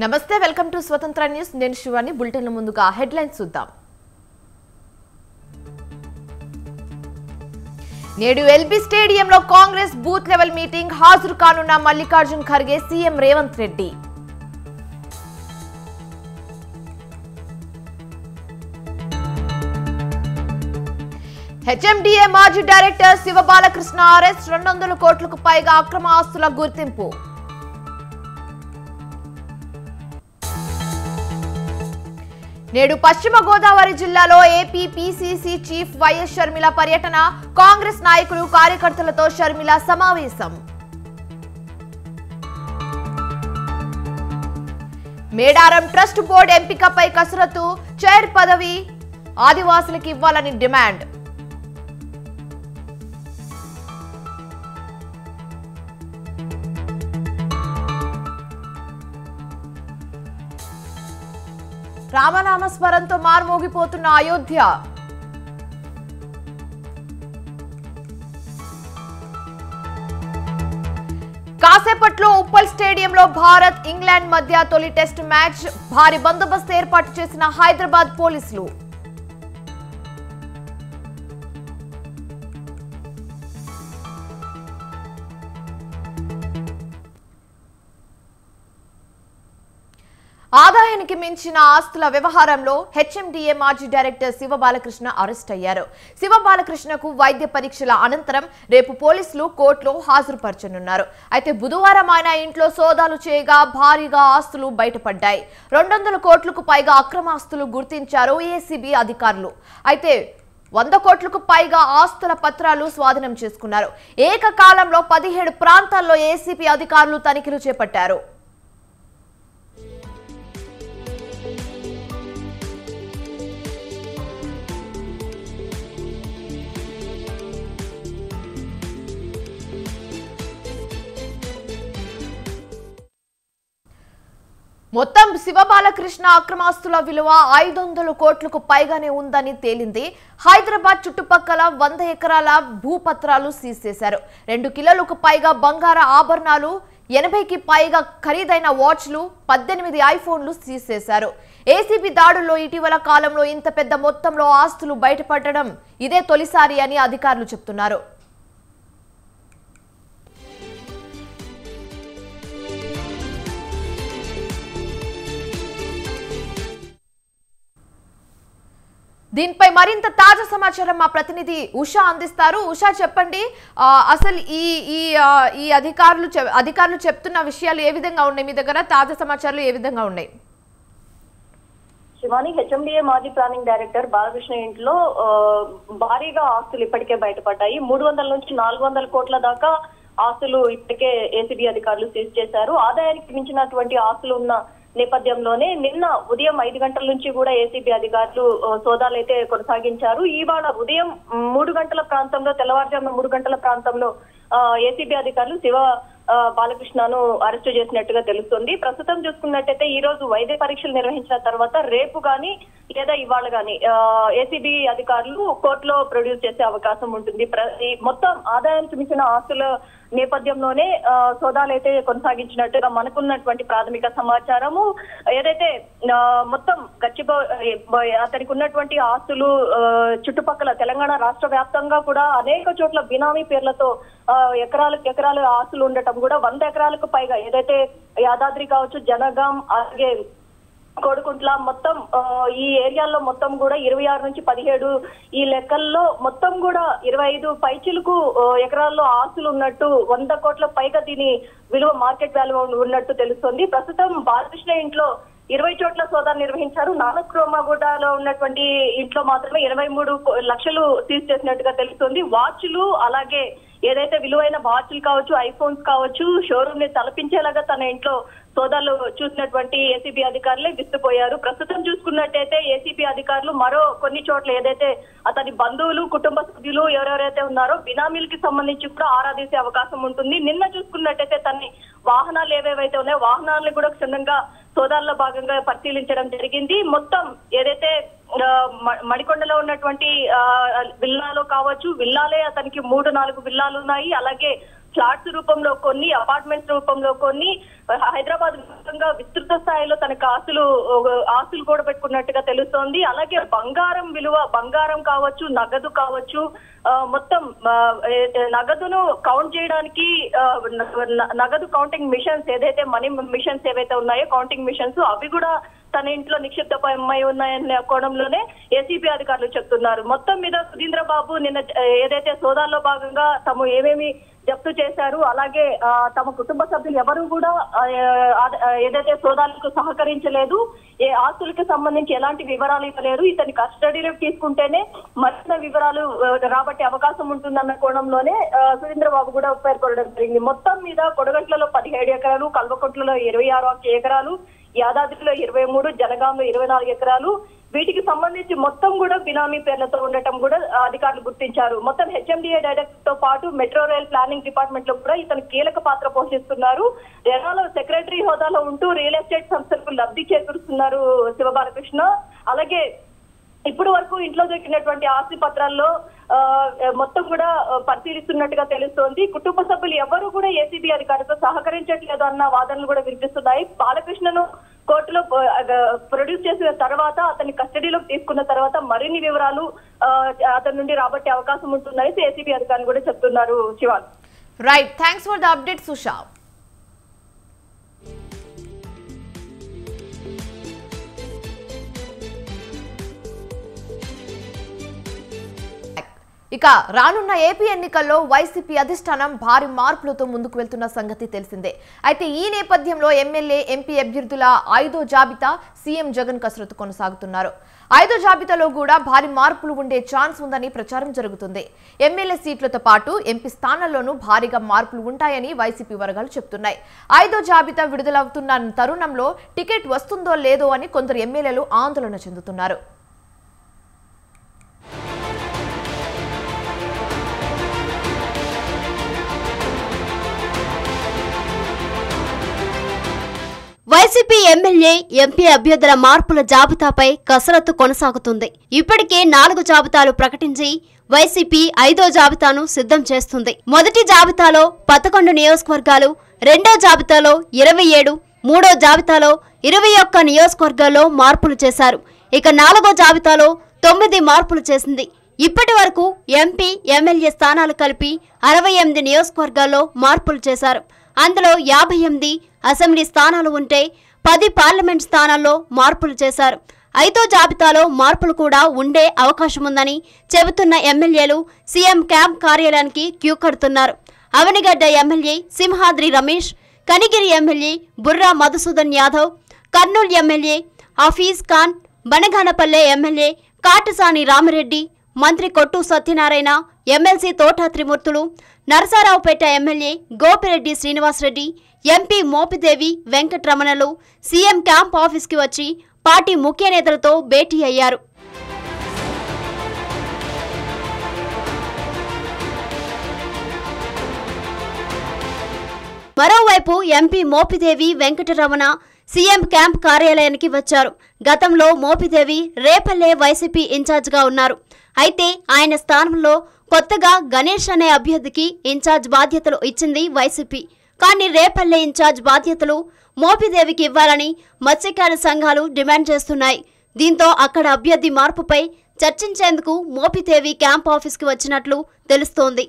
నమస్తే welcome to స్వతంత్ర news నేను శివాని బులెటిన్ ముందుగా హెడ్లైన్స్ చూద్దాం నేడు ఎల్బీ స్టేడియంలో కాంగ్రెస్ బూత్ లెవెల్ మీటింగ్ హాజరు కానున్న మల్లికార్జున్ ఖర్గే సీఎం రేవంత్ రెడ్డి హెచ్ఎండిఏ మాజీ డైరెక్టర్ శివబాలకృష్ణ అరెస్ట్ 200 కోట్లకు పైగా అక్రమ ఆస్తుల గుర్తింపు నేడు పశ్చిమ గోదావరి జిల్లాలో AP PCC chief YS Sharmila పర్యటన కాంగ్రెస్ నాయకులు కార్యకర్తలతో షర్మిల సమావేశం మేడారం ట్రస్ట్ బోర్డు ఎంపికపై కసరత్తు చైర్ పదవి ఆదివాసులకు ఇవ్వాలని డిమాండ్ రామనామ స్మరణతో మార్మోగిపోతున్న అయోధ్య కాసేపట్లో ఉప్పల్ స్టేడియంలో భారత్ ఇంగ్లాండ్ మధ్య తొలి టెస్ట్ మ్యాచ్ భారీ బందోబస్తు ఏర్పాటు చేసిన హైదరాబాద్ పోలీసులు ఆదాయానికి మించిన ఆస్తుల వ్యవహారంలో హెచ్ఎండిఏ మాజీ డైరెక్టర్ శివబాలకృష్ణ అరెస్ట్ అయ్యారు. శివబాలకృష్ణకు వైద్య పరీక్షల అనంతరం రేపు పోలీసులు కోర్టులో హాజరుపరచనున్నారు. అయితే బుధవారం ఆయన ఇంట్లో సోదాలు చేయగా భారీగా ఆస్తులు బయటపడ్డాయి. 200 కోట్లకు పైగా అక్రమాస్తులు గుర్తించారు ఏసీబీ అధికారులు. అయితే 100 కోట్లకు పైగా ఆస్తుల పత్రాలు స్వాధీనం చేసుకున్నారు. ఏకకాలంలో 17 ప్రాంతాల్లో ఏసీబీ అధికారులు తనిఖీలు చేపట్టారు. మొత్తం శివబాలకృష్ణ అక్రమాస్తుల విలువ 500 కోట్లకు పైగానే ఉందని తేలింది. హైదరాబాద్ చుట్టుపక్కల 100 ఎకరాల భూపత్రాలు సీజ్ చేశారు. 2 కిలోలకు పైగా బంగార ఆభరణాలు, 80కి పైగా ఖరీదైన వాచ్లు, 18 ఐఫోన్లు సీజ్ చేశారు. ఏసీబీ దాడుల్లో ఇటీవల కాలంలో ఇంత పెద్ద మొత్తంలో ఆస్తులు బయటపడడం ఇదే తొలిసారి అని అధికారులు చెబుతున్నారు. దీనిపై మరింత తాజా సమాచారం మా ప్రతినిధి ఉషా అందిస్తారు. ఉషా చెప్పండి, అసలు ఈ అధికారులు చెప్తున్న విషయాలు ఏ విధంగా ఉన్నాయి? మీ దగ్గర తాజా సమాచారాలు ఏ విధంగా ఉన్నాయి? శివాని, హెచ్ఎండిఏ మాజీ ప్లానింగ్ డైరెక్టర్ బాలకృష్ణ ఇంట్లో భారీగా ఆస్తులు ఇప్పటికే బయటపడ్డాయి. 300 నుంచి 400 కోట్ల దాకా ఆస్తులు ఇప్పటికే ఏసీబీ అధికారులు సీజ్ చేశారు. ఆదాయానికి మించినటువంటి ఆస్తులు ఉన్న నేపథ్యంలోనే నిన్న ఉదయం 5 గంటల నుంచి కూడా ఏసీబీ అధికారులు సోదాలు అయితే కొనసాగించారు. ఇవాళ ఉదయం 3 గంటల ప్రాంతంలో, తెల్లవారుజామున 3 గంటల ప్రాంతంలో ఏసీబీ అధికారులు శివ బాలకృష్ణను అరెస్టు చేసినట్టుగా తెలుస్తుంది. ప్రస్తుతం చూసుకున్నట్టయితే ఈ రోజు వైద్య పరీక్షలు నిర్వహించిన తర్వాత రేపు గాని లేదా ఇవాళ గాని ఏసీబీ అధికారులు కోర్టులో ప్రొడ్యూస్ చేసే అవకాశం ఉంటుంది. మొత్తం ఆదాయానికి మించిన ఆస్తుల నేపథ్యంలోనే సోదాలు అయితే కొనసాగించినట్టుగా మనకున్నటువంటి ప్రాథమిక సమాచారము. ఏదైతే మొత్తం అతనికి ఉన్నటువంటి ఆస్తులు చుట్టుపక్కల తెలంగాణ రాష్ట్ర వ్యాప్తంగా కూడా అనేక చోట్ల బినామీ పేర్లతో ఎకరాలు ఆస్తులు ఉండటం కూడా 100 ఎకరాలకు పైగా, ఏదైతే యాదాద్రి కావచ్చు, జనగాం, అలాగే కోడుకుంట్ల, మొత్తం ఈ ఏరియాల్లో మొత్తం కూడా 26 నుంచి 17 ఈ లెక్కల్లో మొత్తం కూడా 25 పైచిలకు ఎకరాల్లో ఆస్తులు ఉన్నట్టు, 100 కోట్ల పైగా దీని విలువ మార్కెట్ వాల్యూ ఉన్నట్టు తెలుస్తుంది. ప్రస్తుతం బాలకృష్ణ ఇంట్లో 20 చోట్ల సోదాలు నిర్వహించారు. నానక్రోమాగూడలో ఉన్నటువంటి ఇంట్లో మాత్రమే 83 లక్షలు సీజ్ చేసినట్టుగా తెలుస్తుంది. వాచ్లు, అలాగే ఏదైతే విలువైన వాచ్లు కావచ్చు, ఐఫోన్స్ కావచ్చు, షోరూమ్ ని తలపించేలాగా తన ఇంట్లో సోదాలు చూసినటువంటి ఏసీబీ అధికారులే విస్తుపోయారు. ప్రస్తుతం చూసుకున్నట్టయితే ఏసీబీ అధికారులు మరో కొన్ని చోట్ల ఏదైతే అతని బంధువులు, కుటుంబ సభ్యులు ఎవరెవరైతే ఉన్నారో బినామీలకి సంబంధించి కూడా ఆరాధించే అవకాశం ఉంటుంది. నిన్న చూసుకున్నట్టయితే తన వాహనాలు ఏవేవైతే ఉన్నాయో వాహనాలను కూడా క్షుణ్ణంగా సోదాల్లో భాగంగా పరిశీలించడం జరిగింది. మొత్తం ఏదైతే మడికొండలో ఉన్నటువంటి విల్లాలో కావచ్చు, విల్లాలే అతనికి 3-4 విల్లాలు ఉన్నాయి. అలాగే ఫ్లాట్స్ రూపంలో కొన్ని, అపార్ట్మెంట్స్ రూపంలో కొన్ని, హైదరాబాద్ వ్యాప్తంగా విస్తృత స్థాయిలో తనకు ఆస్తులు కూడా పెట్టుకున్నట్టుగా తెలుస్తోంది. అలాగే బంగారం విలువ, బంగారం కావచ్చు, నగదు కావచ్చు, మొత్తం నగదును కౌంట్ చేయడానికి నగదు కౌంటింగ్ మిషన్స్, ఏదైతే మనీ మిషన్స్ ఏవైతే ఉన్నాయో కౌంటింగ్ మిషన్స్, అవి కూడా తన ఇంట్లో నిక్షిప్తమై ఉన్నాయనే కోణంలోనే ఏసీబీ అధికారులు చెప్తున్నారు. మొత్తం మీద సుధీంద్ర బాబు నిన్న ఏదైతే సోదాల్లో భాగంగా తాము ఏమేమి జప్తు చేశారు, అలాగే తమ కుటుంబ సభ్యులు ఎవరు కూడా ఏదైతే సోదాలకు సహకరించలేదు, ఏ ఆస్తులకు సంబంధించి ఎలాంటి వివరాలు ఇవ్వలేరు, ఇతని కస్టడీలోకి తీసుకుంటేనే మరింత వివరాలు రాబట్టే అవకాశం ఉంటుందన్న కోణంలోనే సుధీంద్ర బాబు కూడా పేర్కొనడం జరిగింది. మొత్తం మీద కొడగట్లలో 17 ఎకరాలు, కల్వకొట్లలో 26 ఎకరాలు, యాదాద్రిలో 23, జనగాంలో 24 ఎకరాలు, వీటికి సంబంధించి మొత్తం కూడా బినామీ పేర్లతో ఉండటం కూడా అధికారులు గుర్తించారు. మొత్తం హెచ్ఎండిఏ డైరెక్టర్ తో పాటు మెట్రో రైల్ ప్లానింగ్ డిపార్ట్మెంట్ లో కూడా ఇతను కీలక పాత్ర పోషిస్తున్నారు. రెరాలో సెక్రటరీ హోదాలో ఉంటూ రియల్ ఎస్టేట్ సంస్థలకు లబ్ధి చేకూరుస్తున్నారు శివబాలకృష్ణ. అలాగే ఇప్పుడు వరకు ఇంట్లో దొరికినటువంటి ఆస్తి పత్రాల్లో మొత్తం కూడా పరిశీలిస్తున్నట్టుగా తెలుస్తోంది. కుటుంబ సభ్యులు ఎవరు కూడా ఏసీబీ అధికారులతో సహకరించట్లేదు అన్న వాదనలు కూడా వినిపిస్తున్నాయి. బాలకృష్ణను కోర్టులో ప్రొడ్యూస్ చేసిన తర్వాత, అతని కస్టడీలోకి తీసుకున్న తర్వాత మరిన్ని వివరాలు అతని నుండి రాబట్టే అవకాశం ఉంటుందని ఏసీబీ అధికారులు కూడా చెప్తున్నారు. Shivan, right, thanks for the update Susha. ఇక రానున్న ఏపీ ఎన్నికల్లో వైసీపీ అధిష్టానం భారీ మార్పులతో ముందుకు వెళ్తున్న సంగతి తెలిసిందే. అయితే ఈ నేపథ్యంలో ఎమ్మెల్యే, ఎంపీ అభ్యర్థుల 5వ జాబితా సీఎం జగన్ కసరత్తు కొనసాగుతున్నారు. 5వ జాబితాలో కూడా భారీ మార్పులు ఉండే ఛాన్స్ ఉందని ప్రచారం జరుగుతుంది. ఎమ్మెల్యే సీట్లతో పాటు ఎంపీ స్థానాల్లోనూ భారీగా మార్పులు ఉంటాయని వైసీపీ వర్గాలు చెబుతున్నాయి. 5వ జాబితా విడుదలవుతున్న తరుణంలో టికెట్ వస్తుందో లేదో అని కొందరు ఎమ్మెల్యేలు ఆందోళన చెందుతున్నారు. వైసీపీ ఎమ్మెల్యే, ఎంపీ అభ్యర్థుల మార్పుల జాబితాపై కసరత్తు కొనసాగుతుంది. ఇప్పటికే 4 జాబితాలు ప్రకటించి వైసీపీ 5వ జాబితాను సిద్ధం చేస్తుంది. మొదటి జాబితాలో 11 నియోజకవర్గాలు, రెండో జాబితాలో 27, మూడో జాబితాలో 21 నియోజకవర్గాల్లో మార్పులు చేశారు. ఇక 4వ జాబితాలో 9 మార్పులు చేసింది. ఇప్పటి వరకు ఎంపీ, ఎమ్మెల్యే స్థానాలు కలిపి 68 నియోజకవర్గాల్లో మార్పులు చేశారు. అందులో 58 అసెంబ్లీ స్థానాలు ఉంటే 10 పార్లమెంట్ స్థానాల్లో మార్పులు చేశారు. 5వ జాబితాలో మార్పులు కూడా ఉండే అవకాశం ఉందని చెబుతున్న ఎమ్మెల్యేలు సీఎం క్యాంప్ కార్యాలయానికి క్యూ కడుతున్నారు. Avanigadda MLA Simhadri Ramesh, Kanigiri MLA Burra Madhusudan Yadav, Kurnool MLA Hafeez Khan, Banaganapalle MLA Katasani Rami Reddy, మంత్రి Kottu Satyanarayana, MLC Thota Trimurthulu, Narasaraopet MLA Gopireddy Srinivasa Reddy, MP Mopidevi వెంకటరమణలు సీఎం క్యాంప్ ఆఫీస్కి వచ్చి పార్టీ ముఖ్య నేతలతో భేటీ అయ్యారు. మరోవైపు MP Mopidevi Venkataramana CM camp కార్యాలయానికి వచ్చారు. గతంలో మోపిదేవి రేపల్లె వైసీపీ ఇన్ఛార్జ్గా ఉన్నారు. అయితే ఆయన స్థానంలో కొత్తగా గణేష్ అనే అభ్యర్థికి ఇన్ఛార్జ్ బాధ్యతలు ఇచ్చింది వైసీపీ. కానీ రేపల్లె ఇన్ఛార్జ్ బాధ్యతలు మోపిదేవికి ఇవ్వాలని మత్స్యకార సంఘాలు డిమాండ్ చేస్తున్నాయి. దీంతో అక్కడ అభ్యర్థి మార్పుపై చర్చించేందుకు మోపిదేవి క్యాంప్ ఆఫీస్కి వచ్చినట్లు తెలుస్తోంది.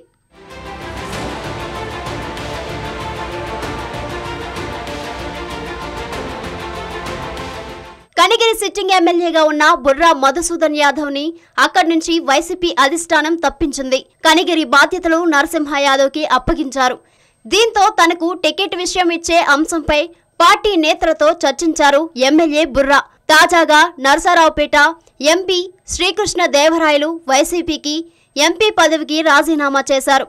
కనిగిరి సిట్టింగ్ ఎమ్మెల్యేగా ఉన్న బుర్రా మధుసూదన్ యాదవ్ ని అక్కడి నుంచి వైసీపీ అధిష్టానం తప్పించింది. కనిగిరి బాధ్యతలు నరసింహ యాదవ్ కి అప్పగించారు. దీంతో తనకు టికెట్ విషయం ఇచ్చే అంశంపై పార్టీ నేతలతో చర్చించారు ఎమ్మెల్యే బుర్రా. తాజాగా నరసరావుపేట ఎంపీ శ్రీకృష్ణ దేవరాయలు వైసీపీకి ఎంపీ పదవికి రాజీనామా చేశారు.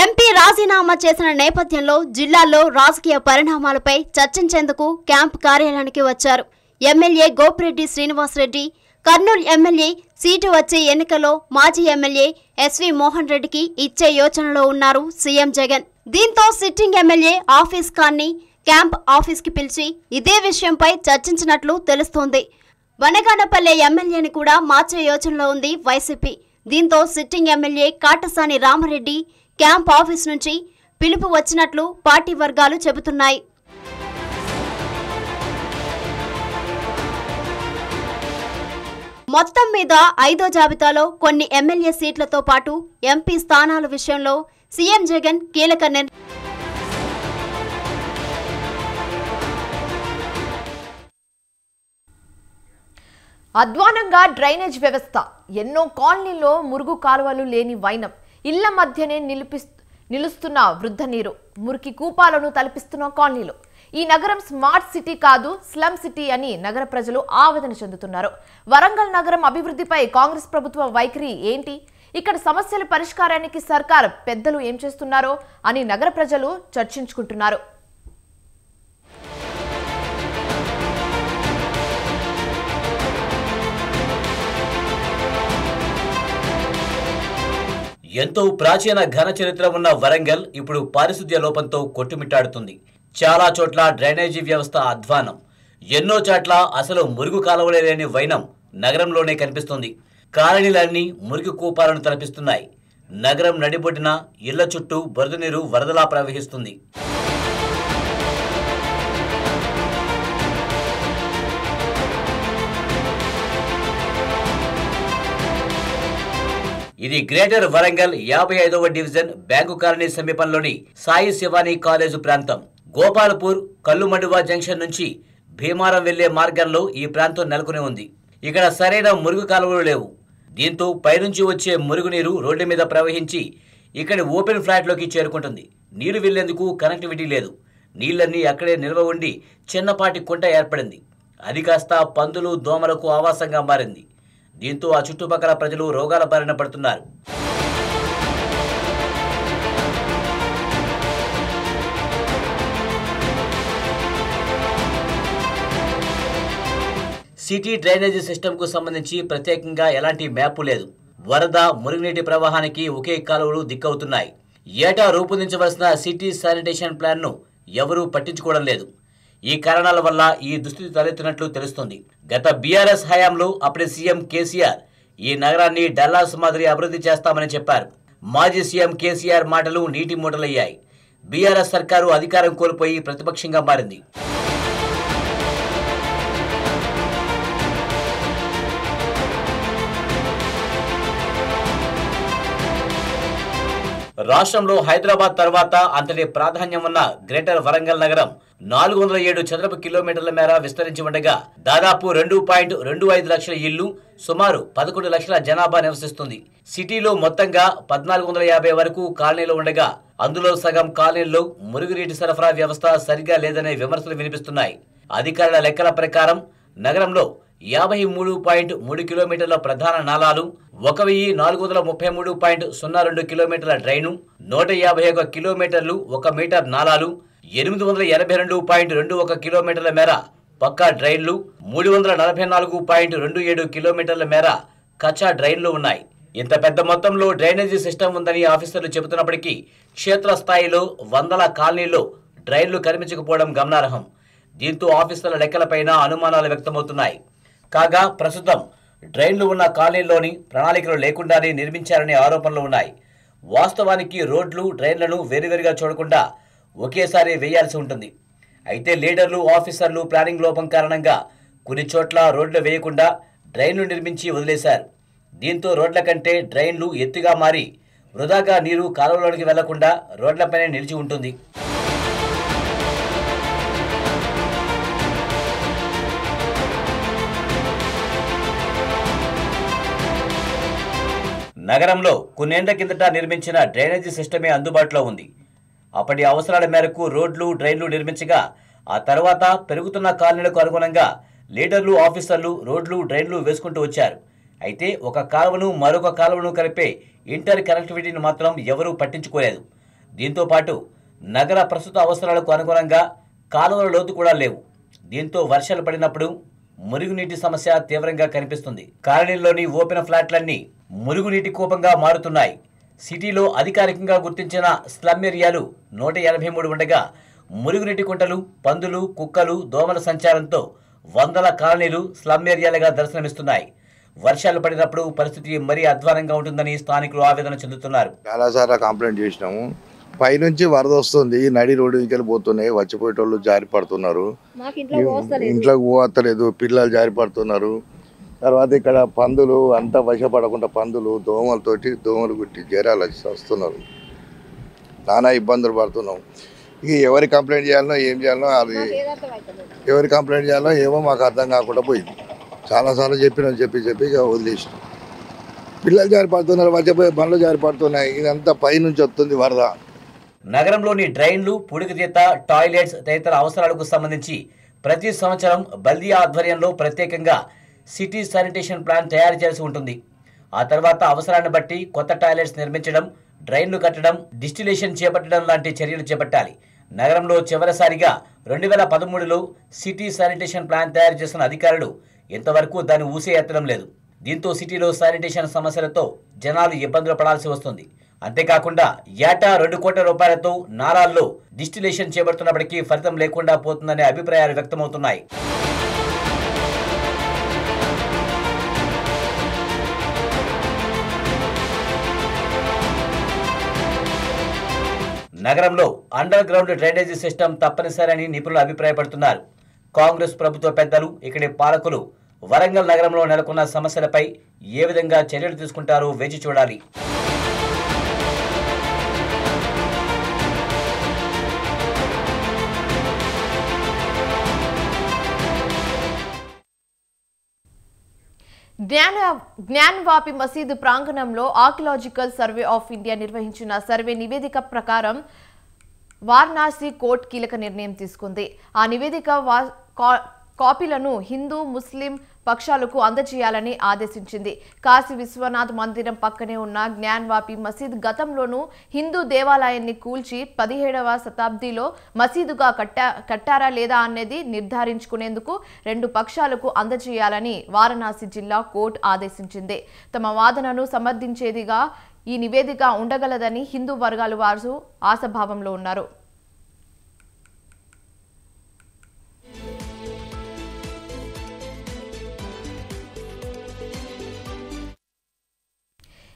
ఎంపీ రాజీనామా చేసిన నేపథ్యంలో జిల్లాలో రాజకీయ పరిణామాలపై చర్చించేందుకు క్యాంప్ కార్యాలయానికి వచ్చారు. MLA Gopireddy Srinivasareddy, Kurnool MLA seat వచ్చే ఎన్నికల్లో మాజీ ఎమ్మెల్యే ఎస్వి మోహన్ రెడ్డికి ఇచ్చే యోచనలో ఉన్నారు సీఎం జగన్. దీంతో సిట్టింగ్ ఎమ్మెల్యే హఫీజ్ ఖాన్ ని క్యాంప్ ఆఫీస్ కి పిలిచి ఇదే విషయంపై చర్చించినట్లు తెలుస్తోంది. వనగానపల్లె ఎమ్మెల్యేని కూడా మార్చే యోచనలో ఉంది వైసీపీ. దీంతో sitting MLA Katasani Rama Reddy camp office నుంచి పిలుపు వచ్చినట్లు పార్టీ వర్గాలు చెబుతున్నాయి. మొత్తం మీద 5వ జాబితాలో కొన్ని ఎమ్మెల్యే సీట్లతో పాటు ఎంపీ స్థానాల విషయంలో సీఎం జగన్ కీలక అధ్వానంగా డ్రైనేజ్ వ్యవస్థ, ఎన్నో కాలనీల్లో మురుగు కాలువలు లేని వైనం, ఇళ్ల మధ్యనే నిలుస్తున్న వృద్ధ నీరు, మురికి కూపాలను తలపిస్తున్న కాలనీలు. ఈ నగరం స్మార్ట్ సిటీ కాదు, స్లమ్ సిటీ అని నగర ప్రజలు ఆవేదన చెందుతున్నారు. వరంగల్ నగరం అభివృద్ధిపై కాంగ్రెస్ ప్రభుత్వ వైఖరి ఏంటి? ఇక్కడ సమస్యల పరిష్కారానికి సర్కార్ పెద్దలు ఏం చేస్తున్నారో అని నగర ప్రజలు చర్చించుకుంటున్నారు. ఎంతో ప్రాచీన ఘన చరిత్ర ఉన్న వరంగల్ ఇప్పుడు పారిశుద్ధ్య లోపంతో కొట్టుమిట్టాడుతుంది. చాలా చోట్ల డ్రైనేజీ వ్యవస్థ అధ్వానం, ఎన్నో చోట్ల అసలు మురుగు కాలువలే లేని వైనం నగరంలోనే కనిపిస్తుంది. కాలనీలన్నీ మురికి కూపాలను తలపిస్తున్నాయి. నగరం నడిబొడ్డిన ఇళ్ల చుట్టూ బురద నీరు వరదలా ప్రవహిస్తుంది. ఇది గ్రేటర్ వరంగల్ 55వ డివిజన్ బ్యాంకు కాలనీ సమీపంలోని సాయి శివాని కాలేజు ప్రాంతం. గోపాలపూర్ కల్లుమండువ జంక్షన్ నుంచి భీమారం వెళ్లే మార్గంలో ఈ ప్రాంతం నెలకొని ఉంది. ఇక్కడ సరైన మురుగు కాలువలు లేవు. దీంతో పైనుంచి వచ్చే మురుగునీరు రోడ్డు మీద ప్రవహించి ఇక్కడి ఓపెన్ ఫ్లాట్లోకి చేరుకుంటుంది. నీరు వెళ్లేందుకు కనెక్టివిటీ లేదు. నీళ్లన్నీ అక్కడే నిల్వ ఉండి చిన్నపాటి కుంట ఏర్పడింది. అది కాస్త పందులు దోమలకు ఆవాసంగా మారింది. దీంతో ఆ చుట్టుపక్కల ప్రజలు రోగాల బారిన పడుతున్నారు. సిటీ డ్రైనేజీ సిస్టమ్కు సంబంధించి ప్రత్యేకంగా ఎలాంటి మ్యాప్ లేదు. వరద, మురుగునీటి ప్రవాహానికి ఒకే కాలువలు దిక్కవుతున్నాయి. ఏటా రూపొందించవలసిన సిటీ శానిటేషన్ ప్లాన్ను ఎవరూ పట్టించుకోవడం లేదు. ఈ కారణాల వల్ల ఈ దుస్థితి తలెత్తినట్లు తెలుస్తోంది. గత బీఆర్ఎస్ హయాంలో అప్పటి సీఎం కేసీఆర్ ఈ నగరాన్ని డల్లాస్ మాదిరి అభివృద్ధి చేస్తామని చెప్పారు. మాజీ సీఎం కేసీఆర్ మాటలు నీటి మూటలయ్యాయి. బీఆర్ఎస్ సర్కారు అధికారం కోల్పోయి ప్రతిపక్షంగా మారింది. రాష్ట్రంలో హైదరాబాద్ తర్వాత అంతటి ప్రాధాన్యం ఉన్న గ్రేటర్ వరంగల్ నగరం 407 చదరపు కిలోమీటర్ల మేర విస్తరించి ఉండగా దాదాపు 2.25 లక్షల ఇళ్లు, సుమారు 11 లక్షల జనాభా నివసిస్తుంది. సిటీలో మొత్తంగా 1450 వరకు కాలనీలు ఉండగా అందులో సగం కాలనీల్లో మురుగునీటి సరఫరా వ్యవస్థ సరిగా లేదనే విమర్శలు వినిపిస్తున్నాయి. అధికారుల లెక్కల ప్రకారం నగరంలో 53.3 కిలోమీటర్ల ప్రధాన నాలాలు, 1433.02 కిలోమీటర్ల డ్రైను, 151 కిలోమీటర్లు 1 మీటర్ నాలాలు, 882.21 కిలోమీటర్ల మేర పక్కా డ్రైన్లు, 344.27 కిలోమీటర్ల మేర కచ్చా డ్రైన్లు ఉన్నాయి. ఇంత పెద్ద మొత్తంలో డ్రైనేజీ సిస్టమ్ ఉందని ఆఫీసర్లు చెబుతున్నప్పటికీ క్షేత్రస్థాయిలో వందల కాలనీల్లో డ్రైన్లు కనిపించకపోవడం గమనార్హం. దీంతో ఆఫీసర్ల లెక్కలపైన అనుమానాలు వ్యక్తమవుతున్నాయి. కాగా ప్రస్తుతం డ్రైన్లు ఉన్న కాలనీల్లోని ప్రణాళికలు లేకుండానే నిర్మించారనే ఆరోపణలు ఉన్నాయి. వాస్తవానికి రోడ్లు, డ్రైన్లను వేరువేరుగా చూడకుండా ఒకేసారి వేయాల్సి ఉంటుంది. అయితే లీడర్లు, ఆఫీసర్లు ప్లానింగ్ లోపం కారణంగా కొన్ని చోట్ల రోడ్లు వేయకుండా డ్రైన్లు నిర్మించి వదిలేశారు. దీంతో రోడ్ల కంటే డ్రైన్లు ఎత్తుగా మారి వృధాగా నీరు కాలువలోనికి వెళ్లకుండా రోడ్లపైనే నిలిచి ఉంటుంది. నగరంలో కొన్నేళ్ల కిందట నిర్మించిన డ్రైనేజీ సిస్టమే అందుబాటులో ఉంది. అప్పటి అవసరాల మేరకు రోడ్లు, డ్రైన్లు నిర్మించగా ఆ తర్వాత పెరుగుతున్న కాలనీలకు అనుగుణంగా లీడర్లు, ఆఫీసర్లు రోడ్లు, డ్రైన్లు వేసుకుంటూ వచ్చారు. అయితే ఒక కాలువను మరొక కాలువను కలిపే ఇంటర్ కనెక్టివిటీని మాత్రం ఎవరూ పట్టించుకోలేదు. దీంతో పాటు నగర ప్రస్తుత అవసరాలకు అనుగుణంగా కాలువల లోతు కూడా లేవు. దీంతో వర్షాలు పడినప్పుడు మురుగునీటి సమస్య తీవ్రంగా కనిపిస్తుంది. కాలనీల్లోని ఓపెన్ ఫ్లాట్లన్నీ మురుగునీటి కూపంగా మారుతున్నాయి. సిటీలో అధికారికంగా గుర్తించిన స్లమ్ ఏరియాలు 183 ఉండగా మురుగునీటి కుంటలు, పందులు, కుక్కలు, దోమల సంచారంతో వందల కాలనీలు స్లమ్ ఏరియాలుగా దర్శనమిస్తున్నాయి. వర్షాలు పడినప్పుడు పరిస్థితి మరీ అధ్వానంగా ఉంటుందని స్థానికులు ఆవేదన చెందుతున్నారు. చాలాసార్లు కంప్లైంట్ చేసినాము. పైనుంచి వరద వస్తుంది, నడి రోడ్డు నుంచి పోతున్నాయి, వచ్చిపోయేటోళ్ళు జారి పడుతున్నారు, ఇంట్లోకి పోవట్లేదు, పిల్లలు జారి పడుతున్నారు. తర్వాత ఇక్కడ పందులు అంతా వశపడకుండా పందులు దోమలు గుట్టి జ్వరాలు వస్తున్నారు. నానా ఇబ్బందులు పడుతున్నాం. ఇక ఎవరి కంప్లైంట్ చేయాలనో ఏం చేయాలనో అది ఎవరి కంప్లైంట్ చేయాలో ఏమో మాకు అర్థం కాకుండా పోయింది. చాలాసార్లు చెప్పి ఇక వదిలేసినాం. పిల్లలు జారి పడుతున్నారు, వచ్చిపోయే బండ్లు జారి పడుతున్నాయి. ఇదంతా పైనుంచి వస్తుంది వరద. నగరంలోని డ్రైన్లు, పుడికితీత, టాయిలెట్స్ తదితర అవసరాలకు సంబంధించి ప్రతి సంవత్సరం బల్దియా ఆధ్వర్యంలో ప్రత్యేకంగా సిటీ శానిటేషన్ ప్లాన్ తయారు చేయాల్సి ఉంటుంది. ఆ తర్వాత అవసరాన్ని బట్టి కొత్త టాయిలెట్స్ నిర్మించడం, డ్రైన్లు కట్టడం, డిస్టిలేషన్ చేపట్టడం లాంటి చర్యలు చేపట్టాలి. నగరంలో చివరిసారిగా 2013లో సిటీ శానిటేషన్ ప్లాన్ తయారు చేసిన అధికారులు ఇంతవరకు దాన్ని ఊసే ఎత్తడం లేదు. దీంతో సిటీలో శానిటేషన్ సమస్యలతో జనాలు ఇబ్బందులు పడాల్సి వస్తుంది. అంతేకాకుండా ఏటా 2 కోట్ల రూపాయలతో నాలాల్లో డిస్టిలేషన్ చేపడుతున్నప్పటికీ ఫలితం లేకుండా పోతుందనే అభిప్రాయాలు వ్యక్తమవుతున్నాయి. నగరంలో అండర్ గ్రౌండ్ డ్రైనేజీ సిస్టమ్ తప్పనిసరని నిపుణులు అభిప్రాయపడుతున్నారు. కాంగ్రెస్ ప్రభుత్వ పెద్దలు, ఇక్కడి పాలకులు వరంగల్ నగరంలో నెలకొన్న సమస్యలపై ఏ విధంగా చర్యలు తీసుకుంటారో వేచి చూడాలి. జ్ఞాన్వాపి మసీదు ప్రాంగణంలో ఆర్కియాలజికల్ సర్వే ఆఫ్ ఇండియా నిర్వహించిన సర్వే నివేదిక ప్రకారం వారణాసి కోర్టు కీలక నిర్ణయం తీసుకుంది. ఆ నివేదిక కాపీలను హిందూ, ముస్లిం పక్షాలకు అందజేయాలని ఆదేశించింది. కాశీ విశ్వనాథ్ మందిరం పక్కనే ఉన్న జ్ఞాన్వాపి మసీద్ గతంలోనూ హిందూ దేవాలయాన్ని కూల్చి 17వ శతాబ్దిలో మసీదుగా కట్టారా లేదా అనేది నిర్ధారించుకునేందుకు 2 పక్షాలకు అందజేయాలని వారణాసి జిల్లా కోర్టు ఆదేశించింది. తమ వాదనను సమర్థించేదిగా ఈ నివేదిక ఉండగలదని హిందూ వర్గాల వారు ఆశాభావంలో ఉన్నారు.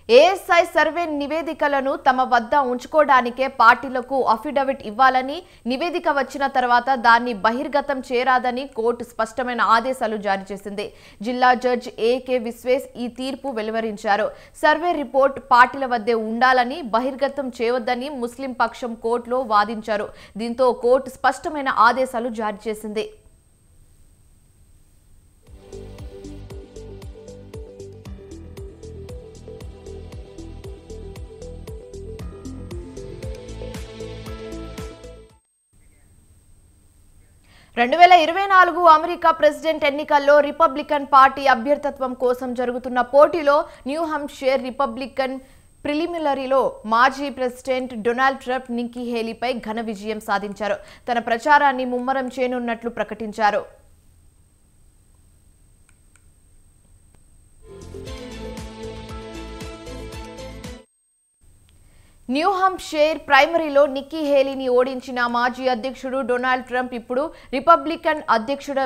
ఏఎస్ఐ సర్వే నివేదికలను తమ వద్ద ఉంచుకోవడానికే పార్టీలకు అఫిడవిట్ ఇవ్వాలని, నివేదిక వచ్చిన తర్వాత దాన్ని బహిర్గతం చేయరాదని కోర్టు స్పష్టమైన ఆదేశాలు జారీ చేసింది. జిల్లా జడ్జి ఏకే విశ్వేస్ ఈ తీర్పు వెలువరించారు. సర్వే రిపోర్ట్ పార్టీల వద్దే ఉండాలని, బహిర్గతం చేయవద్దని ముస్లిం పక్షం కోర్టులో వాదించారు. దీంతో కోర్టు స్పష్టమైన ఆదేశాలు జారీ చేసింది. రెండు 2024 అమెరికా ప్రెసిడెంట్ ఎన్నికల్లో రిపబ్లికన్ పార్టీ అభ్యర్థిత్వం కోసం జరుగుతున్న పోటీలో న్యూ హాంప్షైర్ రిపబ్లికన్ ప్రిలిమినరీలో మాజీ ప్రెసిడెంట్ డొనాల్డ్ ట్రంప్ నిక్కీ హేలీపై ఘన విజయం సాధించారు. తన ప్రచారాన్ని ముమ్మరం చేయనున్నట్లు ప్రకటించారు. న్యూ హాంప్షైర్ ప్రైమరీలో నిక్కీ హేలీని ఓడించిన మాజీ అధ్యక్షుడు డొనాల్డ్ ట్రంప్ ఇప్పుడు రిపబ్లికన్ అధ్యక్షుడు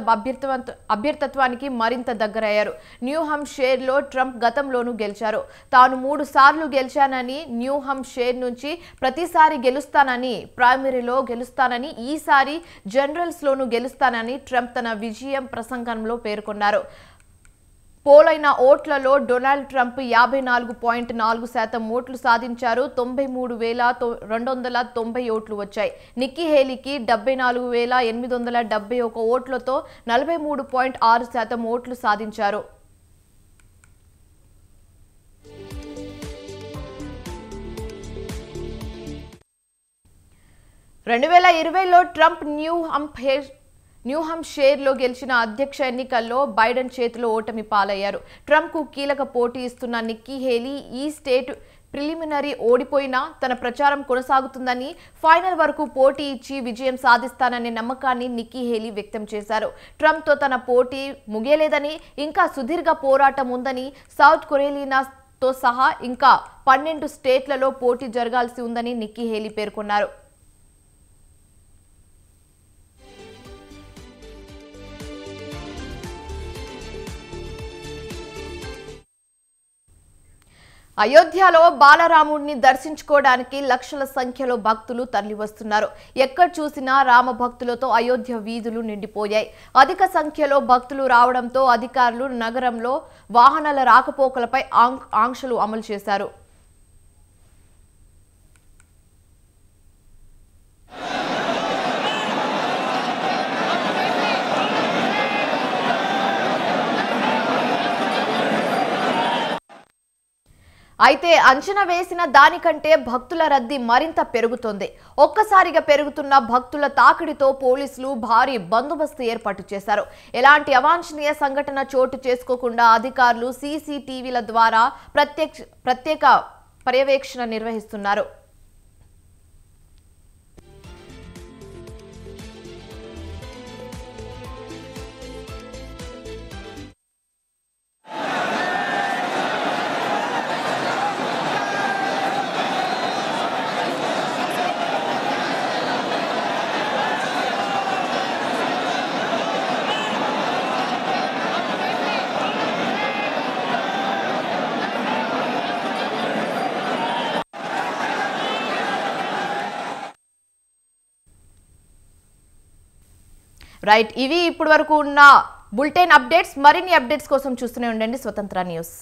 అభ్యర్థిత్వానికి మరింత దగ్గరయ్యారు. న్యూ హాంప్షైర్లో ట్రంప్ గతంలోనూ గెలిచారు. తాను 3 సార్లు గెలిచానని, న్యూ హాంప్షైర్ నుంచి ప్రతిసారి గెలుస్తానని, ప్రైమరీలో గెలుస్తానని, ఈసారి జనరల్స్లోనూ గెలుస్తానని ట్రంప్ తన విజయం ప్రసంగంలో పేర్కొన్నారు. పోలైన ఓట్లలో డొనాల్డ్ ట్రంప్ 54.4% ఓట్లు సాధించారు. 93,290 ఓట్లు వచ్చాయి. నిక్కీ హేలీకి 74,871 ఓట్లతో 43.6% ఓట్లు సాధించారు. 2020లో ట్రంప్ న్యూ హాంప్షైర్లో గెలిచిన అధ్యక్ష ఎన్నికల్లో బైడెన్ చేతిలో ఓటమి పాలయ్యారు. ట్రంప్కు కీలక పోటీ ఇస్తున్న నిక్కీ హేలీ ఈ స్టేట్ ప్రిలిమినరీ ఓడిపోయినా తన ప్రచారం కొనసాగుతుందని, ఫైనల్ వరకు పోటీ ఇచ్చి విజయం సాధిస్తాననే నమ్మకాన్ని నిక్కీ హేలీ వ్యక్తం చేశారు. ట్రంప్తో తన పోటీ ముగియలేదని, ఇంకా సుదీర్ఘ పోరాటం ఉందని, సౌత్ కొరియాతో సహా ఇంకా 12 స్టేట్లలో పోటీ జరగాల్సి ఉందని నిక్కీ హేలీ పేర్కొన్నారు. అయోధ్యలో బాలరాముడిని దర్శించుకోవడానికి లక్షల సంఖ్యలో భక్తులు తరలివస్తున్నారు. ఎక్కడ చూసినా రామ భక్తులతో అయోధ్య వీధులు నిండిపోయాయి. అధిక సంఖ్యలో భక్తులు రావడంతో అధికారులు నగరంలో వాహనాల రాకపోకలపై ఆంక్షలు అమలు చేశారు. అయితే అంచనా వేసిన దానికంటే భక్తుల రద్దీ మరింత పెరుగుతోంది. ఒక్కసారిగా పెరుగుతున్న భక్తుల తాకిడితో పోలీసులు భారీ బందోబస్తు ఏర్పాటు చేశారు. ఎలాంటి అవాంఛనీయ సంఘటన చోటు చేసుకోకుండా అధికారులు సీసీటీవీల ద్వారా ప్రత్యేక పర్యవేక్షణ నిర్వహిస్తున్నారు. రైట్, ఇవి ఇప్పటి వరకు ఉన్న బులెటిన్ అప్డేట్స్. మరిన్ని అప్డేట్స్ కోసం చూస్తూనే ఉండండి స్వతంత్ర న్యూస్.